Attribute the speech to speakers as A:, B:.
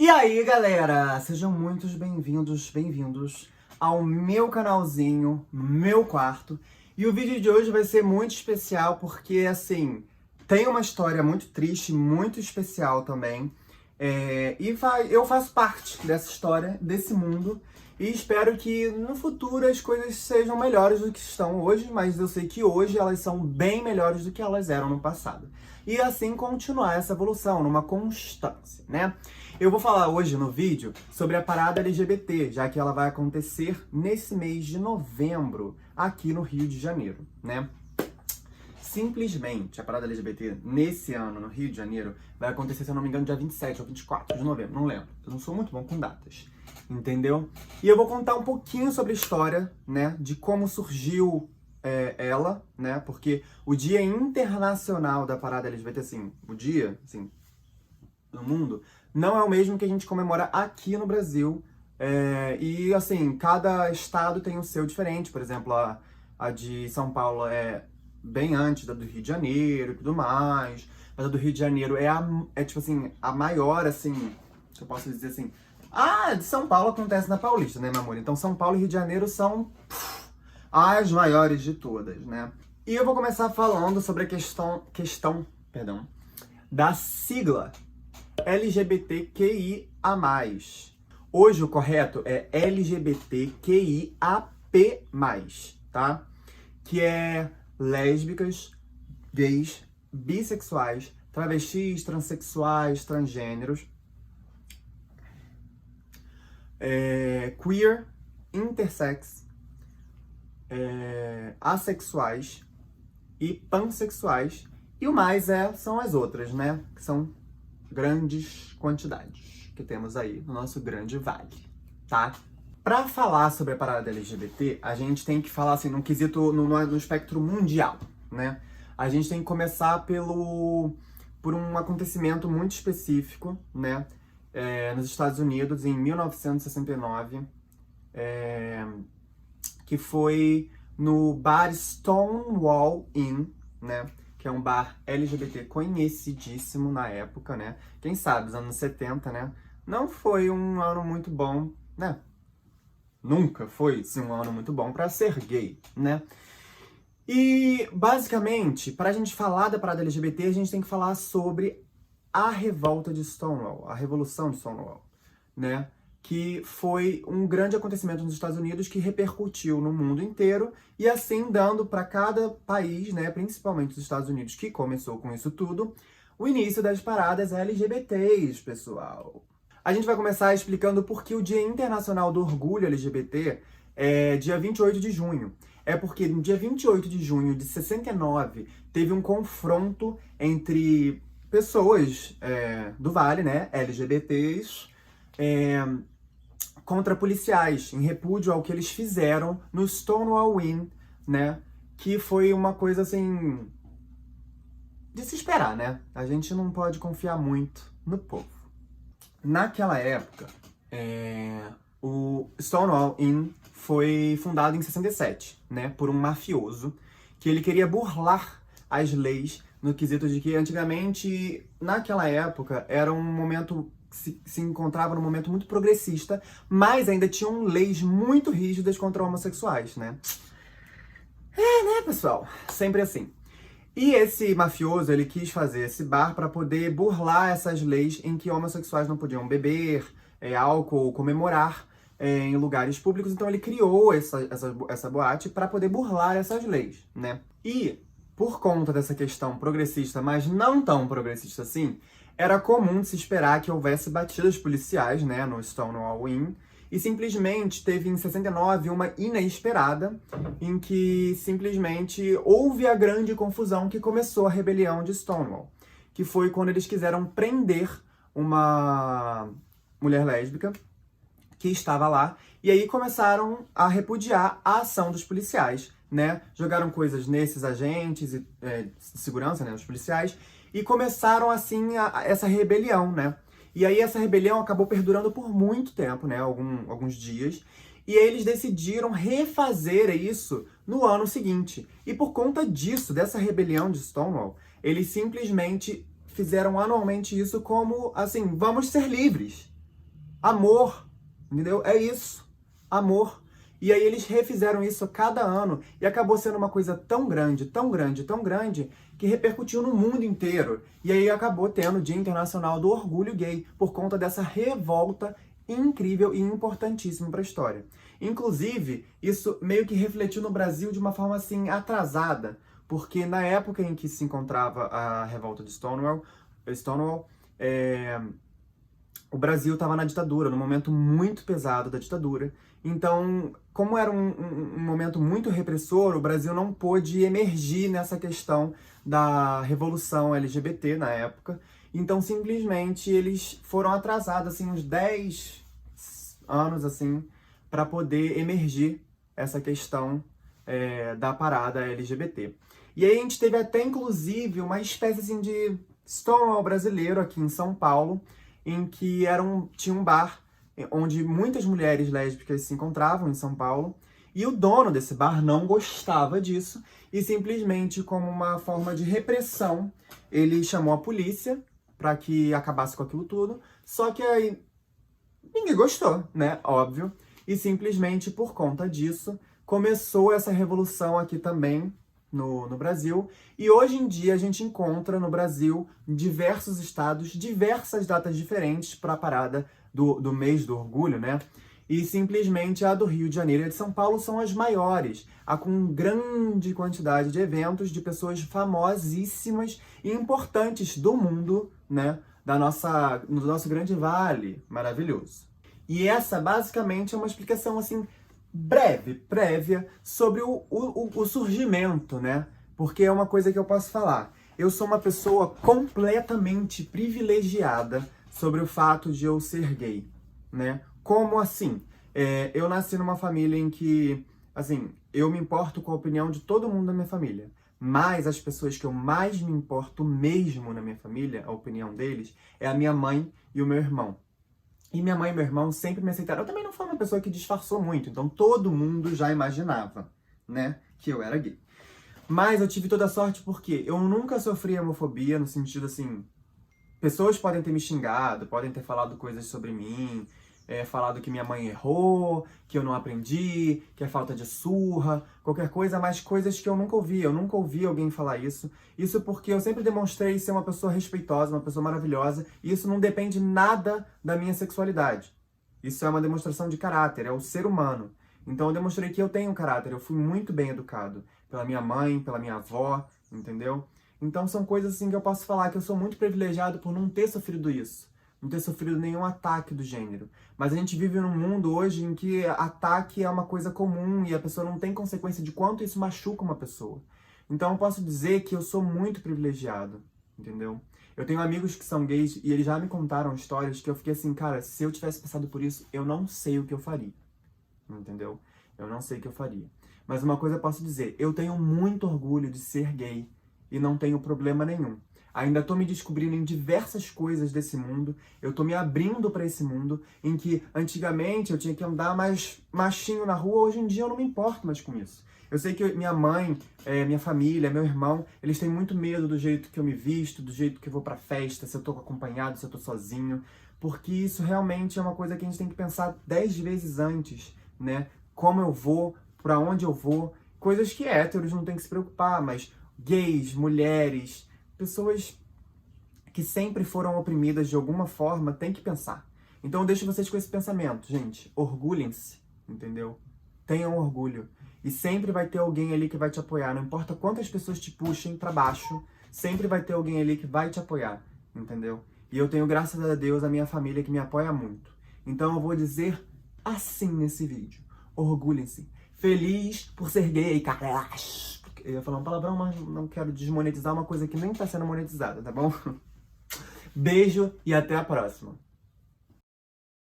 A: E aí, galera, sejam muitos bem-vindos ao meu canalzinho, meu quarto. E o vídeo de hoje vai ser muito especial porque, assim, tem uma história muito triste, muito especial também. Eu faço parte dessa história, desse mundo. E espero que no futuro as coisas sejam melhores do que estão hoje, mas eu sei que hoje elas são bem melhores do que elas eram no passado. E assim continuar essa evolução, numa constância, né? Eu vou falar hoje no vídeo sobre a parada LGBT, já que ela vai acontecer nesse mês de novembro, aqui no Rio de Janeiro, né? Simplesmente, a parada LGBT nesse ano, no Rio de Janeiro, vai acontecer, se eu não me engano, dia 27 ou 24 de novembro, não lembro. Eu não sou muito bom com datas, entendeu? E eu vou contar um pouquinho sobre a história, né, de como surgiu ela, né, porque o Dia Internacional da Parada LGBT, assim, o dia, assim, no mundo, não é o mesmo que a gente comemora aqui no Brasil. E, assim, cada estado tem o seu diferente. Por exemplo, a de São Paulo é bem antes da do Rio de Janeiro e tudo mais. Mas a do Rio de Janeiro tipo assim, a maior, assim, se eu posso dizer assim. A de São Paulo acontece na Paulista, né, meu amor? Então São Paulo e Rio de Janeiro são as maiores de todas, né? E eu vou começar falando sobre a perdão, da sigla LGBTQIA+. Hoje o correto é LGBTQIAP+, tá? Que é lésbicas, gays, bissexuais, travestis, transexuais, transgêneros, queer, intersex, assexuais e pansexuais. E o mais são as outras, né? Que são grandes quantidades que temos aí no nosso grande vale, tá? Pra falar sobre a parada LGBT, a gente tem que falar assim, num quesito, no espectro mundial, né? A gente tem que começar por um acontecimento muito específico, né? Nos Estados Unidos, em 1969, que foi no bar Stonewall Inn, né? Que é um bar LGBT conhecidíssimo na época, né? Quem sabe, os anos 70, né? Não foi um ano muito bom, né? Nunca foi, sim, um ano muito bom pra ser gay, né? E, basicamente, pra gente falar da parada LGBT, a gente tem que falar sobre a revolta de Stonewall, a Revolução de Stonewall, né? Que foi um grande acontecimento nos Estados Unidos que repercutiu no mundo inteiro e assim dando para cada país, né, principalmente os Estados Unidos, que começou com isso tudo, o início das paradas LGBTs, pessoal. A gente vai começar explicando por que o Dia Internacional do Orgulho LGBT é dia 28 de junho. É porque no dia 28 de junho de 69 teve um confronto entre pessoas do Vale, né, LGBTs, contra policiais, em repúdio ao que eles fizeram no Stonewall Inn, né? Que foi uma coisa, assim, de se esperar, né? A gente não pode confiar muito no povo. Naquela época, o Stonewall Inn foi fundado em 67, né? Por um mafioso, que ele queria burlar as leis no quesito de que antigamente, naquela época, era um momento se encontrava num momento muito progressista, mas ainda tinham leis muito rígidas contra homossexuais, né? Né, pessoal? Sempre assim. E esse mafioso, ele quis fazer esse bar para poder burlar essas leis em que homossexuais não podiam beber álcool ou comemorar em lugares públicos. Então ele criou essa boate para poder burlar essas leis, né? E por conta dessa questão progressista, mas não tão progressista assim, era comum de se esperar que houvesse batidas policiais, né, no Stonewall Inn, e simplesmente teve em 69 uma inesperada, em que simplesmente houve a grande confusão que começou a rebelião de Stonewall, que foi quando eles quiseram prender uma mulher lésbica que estava lá, e aí começaram a repudiar a ação dos policiais, né? Jogaram coisas nesses agentes de segurança, né, os policiais, e começaram, assim, essa rebelião, né? E aí essa rebelião acabou perdurando por muito tempo, né? Alguns dias. E aí eles decidiram refazer isso no ano seguinte. E por conta disso, dessa rebelião de Stonewall, eles simplesmente fizeram anualmente isso como, assim, vamos ser livres. Amor, entendeu? É isso, amor. E aí eles refizeram isso a cada ano e acabou sendo uma coisa tão grande, tão grande, tão grande, que repercutiu no mundo inteiro. E aí acabou tendo o Dia Internacional do Orgulho Gay por conta dessa revolta incrível e importantíssima para a história. Inclusive, isso meio que refletiu no Brasil de uma forma assim atrasada, porque na época em que se encontrava a revolta de Stonewall, o Brasil estava na ditadura, num momento muito pesado da ditadura. Então, como era um momento muito repressor, o Brasil não pôde emergir nessa questão da revolução LGBT na época. Então, simplesmente, eles foram atrasados, assim, uns 10 anos, assim, para poder emergir essa questão da parada LGBT. E aí a gente teve até, inclusive, uma espécie, assim, de Stonewall brasileiro aqui em São Paulo, em que tinha um bar onde muitas mulheres lésbicas se encontravam em São Paulo, e o dono desse bar não gostava disso, e simplesmente como uma forma de repressão, ele chamou a polícia para que acabasse com aquilo tudo, só que aí ninguém gostou, né? Óbvio, e simplesmente por conta disso começou essa revolução aqui também no Brasil, e hoje em dia a gente encontra no Brasil, em diversos estados, diversas datas diferentes para a parada do mês do orgulho, né? E simplesmente a do Rio de Janeiro e a de São Paulo são as maiores, com grande quantidade de eventos de pessoas famosíssimas e importantes do mundo, né? Do nosso grande vale maravilhoso. E essa basicamente é uma explicação assim breve, prévia, sobre o surgimento, né? Porque é uma coisa que eu posso falar. Eu sou uma pessoa completamente privilegiada sobre o fato de eu ser gay, né? Como assim? Eu nasci numa família em que, assim, eu me importo com a opinião de todo mundo da minha família. Mas as pessoas que eu mais me importo mesmo na minha família, a opinião deles, é a minha mãe e o meu irmão. E minha mãe e meu irmão sempre me aceitaram. Eu também não fui uma pessoa que disfarçou muito, então todo mundo já imaginava, né, que eu era gay. Mas eu tive toda a sorte porque eu nunca sofri homofobia, no sentido assim, pessoas podem ter me xingado, podem ter falado coisas sobre mim, falado que minha mãe errou, que eu não aprendi, que é falta de surra, qualquer coisa, mas coisas que eu nunca ouvi. Eu nunca ouvi alguém falar isso. Isso porque eu sempre demonstrei ser uma pessoa respeitosa, uma pessoa maravilhosa, e isso não depende nada da minha sexualidade. Isso é uma demonstração de caráter, é o ser humano. Então eu demonstrei que eu tenho um caráter, eu fui muito bem educado pela minha mãe, pela minha avó, entendeu? Então são coisas assim que eu posso falar que eu sou muito privilegiado por não ter sofrido isso. Não ter sofrido nenhum ataque do gênero. Mas a gente vive num mundo hoje em que ataque é uma coisa comum e a pessoa não tem consequência de quanto isso machuca uma pessoa. Então eu posso dizer que eu sou muito privilegiado, entendeu? Eu tenho amigos que são gays e eles já me contaram histórias que eu fiquei assim, cara, se eu tivesse passado por isso, eu não sei o que eu faria, entendeu? Eu não sei o que eu faria. Mas uma coisa eu posso dizer, eu tenho muito orgulho de ser gay e não tenho problema nenhum. Ainda tô me descobrindo em diversas coisas desse mundo, eu tô me abrindo para esse mundo, em que antigamente eu tinha que andar mais machinho na rua, hoje em dia eu não me importo mais com isso. Eu sei que minha mãe, minha família, meu irmão, eles têm muito medo do jeito que eu me visto, do jeito que eu vou pra festa, se eu tô acompanhado, se eu tô sozinho, porque isso realmente é uma coisa que a gente tem que pensar 10 vezes antes, né? Como eu vou, pra onde eu vou, coisas que héteros não tem que se preocupar, mas gays, mulheres, pessoas que sempre foram oprimidas de alguma forma, tem que pensar. Então eu deixo vocês com esse pensamento, gente. Orgulhem-se, entendeu? Tenham orgulho. E sempre vai ter alguém ali que vai te apoiar. Não importa quantas pessoas te puxem pra baixo, sempre vai ter alguém ali que vai te apoiar, entendeu? E eu tenho, graças a Deus, a minha família que me apoia muito. Então eu vou dizer assim nesse vídeo. Orgulhem-se. Feliz por ser gay, cara. Eu ia falar um palavrão, mas não quero desmonetizar uma coisa que nem tá sendo monetizada, tá bom? Beijo e até a próxima.